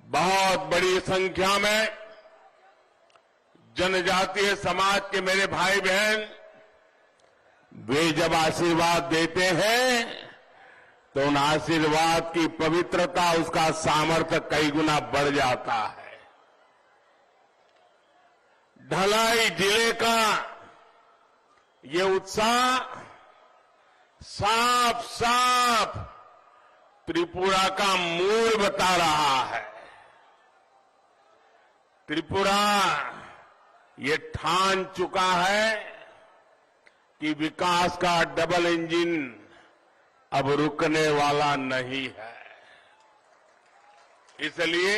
बहुत बड़ी संख्या में जनजातीय समाज के मेरे भाई बहन वे जब आशीर्वाद देते हैं तो उन आशीर्वाद की पवित्रता, उसका सामर्थ्य कई गुना बढ़ जाता है। ढलाई जिले का ये उत्साह साफ साफ त्रिपुरा का मूल बता रहा है। त्रिपुरा ये ठान चुका है कि विकास का डबल इंजन अब रुकने वाला नहीं है। इसलिए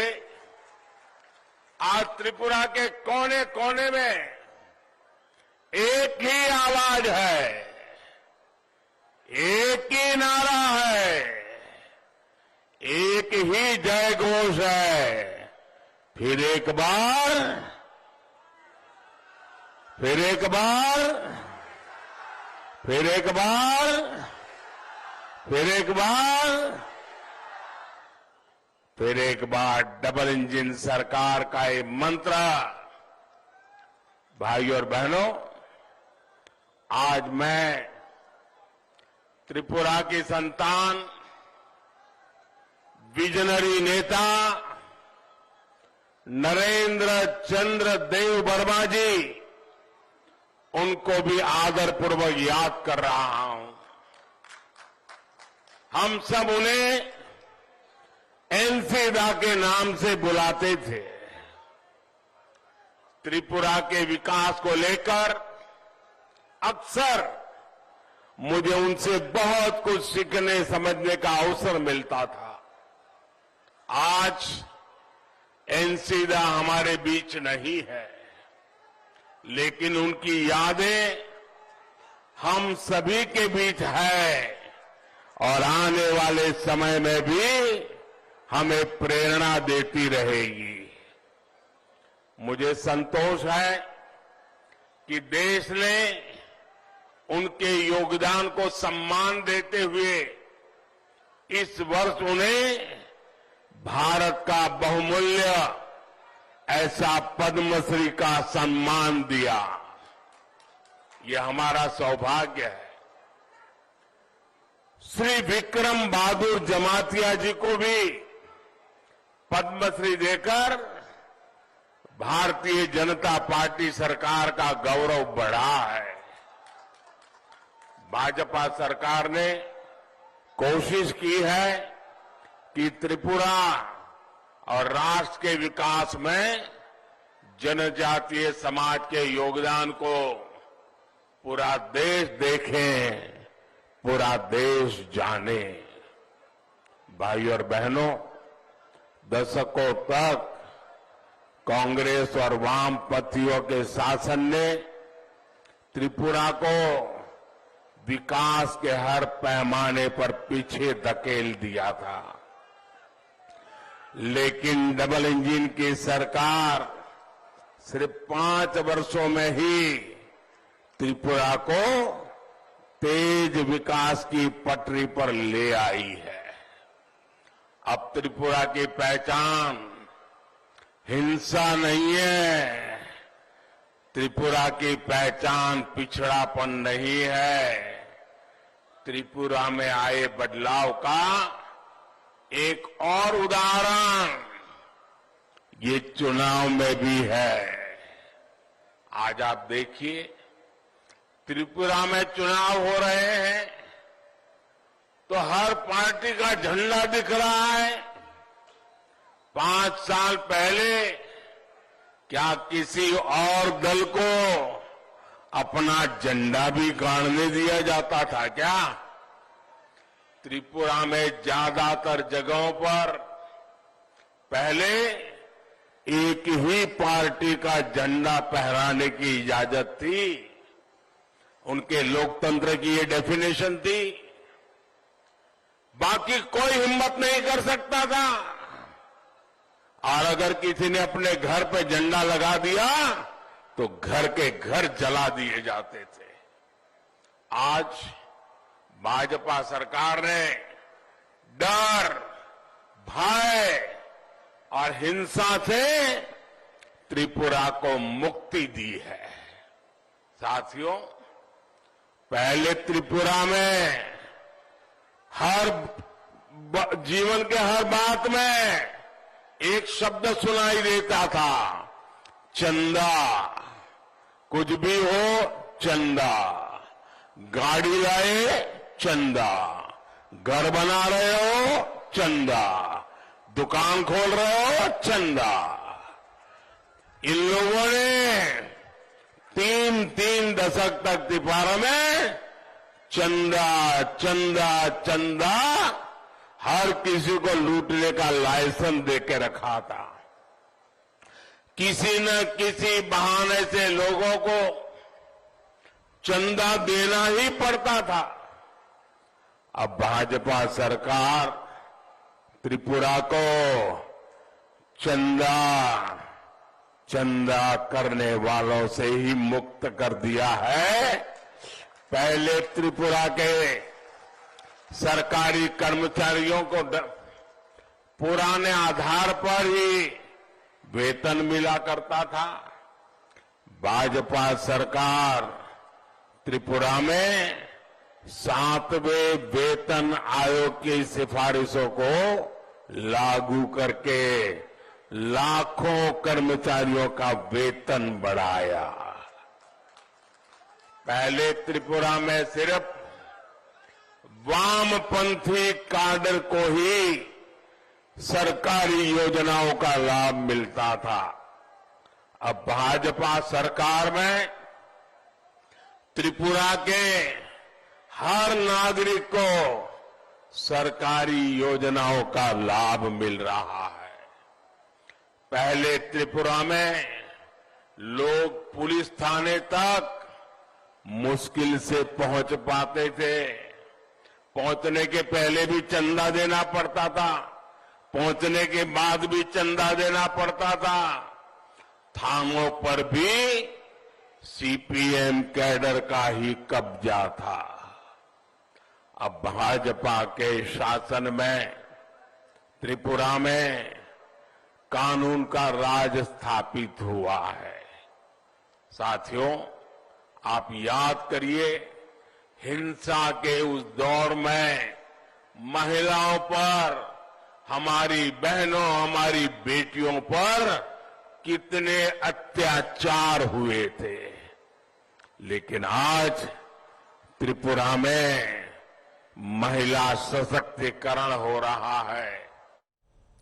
आज त्रिपुरा के कोने कोने में एक ही आवाज है, एक ही नारा है, एक ही जय घोष है। फिर एक बार, फिर एक बार, फिर एक बार, फिर एक बार, फिर एक बार डबल इंजन सरकार का ये मंत्र। भाइयों और बहनों, आज मैं त्रिपुरा की संतान, विजनरी नेता नरेंद्र चंद्र देव वर्मा जी, उनको भी आदरपूर्वक याद कर रहा हूं। हम सब उन्हें एनसीदा के नाम से बुलाते थे। त्रिपुरा के विकास को लेकर अक्सर मुझे उनसे बहुत कुछ सीखने समझने का अवसर मिलता था। आज एनसीदा हमारे बीच नहीं है, लेकिन उनकी यादें हम सभी के बीच है और आने वाले समय में भी हमें प्रेरणा देती रहेगी। मुझे संतोष है कि देश ने उनके योगदान को सम्मान देते हुए इस वर्ष उन्हें भारत का बहुमूल्य ऐसा पद्मश्री का सम्मान दिया। ये हमारा सौभाग्य है। श्री विक्रम बहादुर जमातिया जी को भी पद्मश्री देकर भारतीय जनता पार्टी सरकार का गौरव बढ़ा है। भाजपा सरकार ने कोशिश की है कि त्रिपुरा और राष्ट्र के विकास में जनजातीय समाज के योगदान को पूरा देश देखे, पूरा देश जाने। भाइयों और बहनों, दशकों तक कांग्रेस और वामपंथियों के शासन ने त्रिपुरा को विकास के हर पैमाने पर पीछे धकेल दिया था। लेकिन डबल इंजन की सरकार सिर्फ 5 वर्षों में ही त्रिपुरा को तेज विकास की पटरी पर ले आई है। अब त्रिपुरा की पहचान हिंसा नहीं है, त्रिपुरा की पहचान पिछड़ापन नहीं है। त्रिपुरा में आए बदलाव का एक और उदाहरण ये चुनाव में भी है। आज आप देखिए, त्रिपुरा में चुनाव हो रहे हैं तो हर पार्टी का झंडा दिख रहा है। 5 साल पहले क्या किसी और दल को अपना झंडा भी गाड़ने दिया जाता था क्या? त्रिपुरा में ज्यादातर जगहों पर पहले एक ही पार्टी का झंडा फहराने की इजाजत थी। उनके लोकतंत्र की ये डेफिनेशन थी। बाकी कोई हिम्मत नहीं कर सकता था। और अगर किसी ने अपने घर पे झंडा लगा दिया तो घर के घर जला दिए जाते थे। आज भाजपा सरकार ने डर, भय और और हिंसा से त्रिपुरा को मुक्ति दी है। साथियों, पहले त्रिपुरा में जीवन के हर बात में एक शब्द सुनाई देता था, चंदा। कुछ भी हो, चंदा। गाड़ी लाए, चंदा। घर बना रहे हो, चंदा। दुकान खोल रहे हो, चंदा। इन लोगों ने तीन दशक तक त्रिपुरा में चंदा चंदा चंदा हर किसी को लूटने का लाइसेंस देके रखा था। किसी न किसी बहाने से लोगों को चंदा देना ही पड़ता था। अब भाजपा सरकार त्रिपुरा को चंदा करने वालों से ही मुक्त कर दिया है। पहले त्रिपुरा के सरकारी कर्मचारियों को पुराने आधार पर ही वेतन मिला करता था। भाजपा सरकार त्रिपुरा में 7वें वेतन आयोग की सिफारिशों को लागू करके लाखों कर्मचारियों का वेतन बढ़ाया। पहले त्रिपुरा में सिर्फ वामपंथी काडर को ही सरकारी योजनाओं का लाभ मिलता था। अब भाजपा सरकार में त्रिपुरा के हर नागरिक को सरकारी योजनाओं का लाभ मिल रहा है। पहले त्रिपुरा में लोग पुलिस थाने तक मुश्किल से पहुंच पाते थे। पहुंचने के पहले भी चंदा देना पड़ता था, पहुंचने के बाद भी चंदा देना पड़ता था। थानों पर भी सीपीएम कैडर का ही कब्जा था। अब भाजपा के शासन में त्रिपुरा में कानून का राज स्थापित हुआ है। साथियों, आप याद करिए, हिंसा के उस दौर में महिलाओं पर, हमारी बहनों, हमारी बेटियों पर कितने अत्याचार हुए थे। लेकिन आज त्रिपुरा में महिला सशक्तिकरण हो रहा है।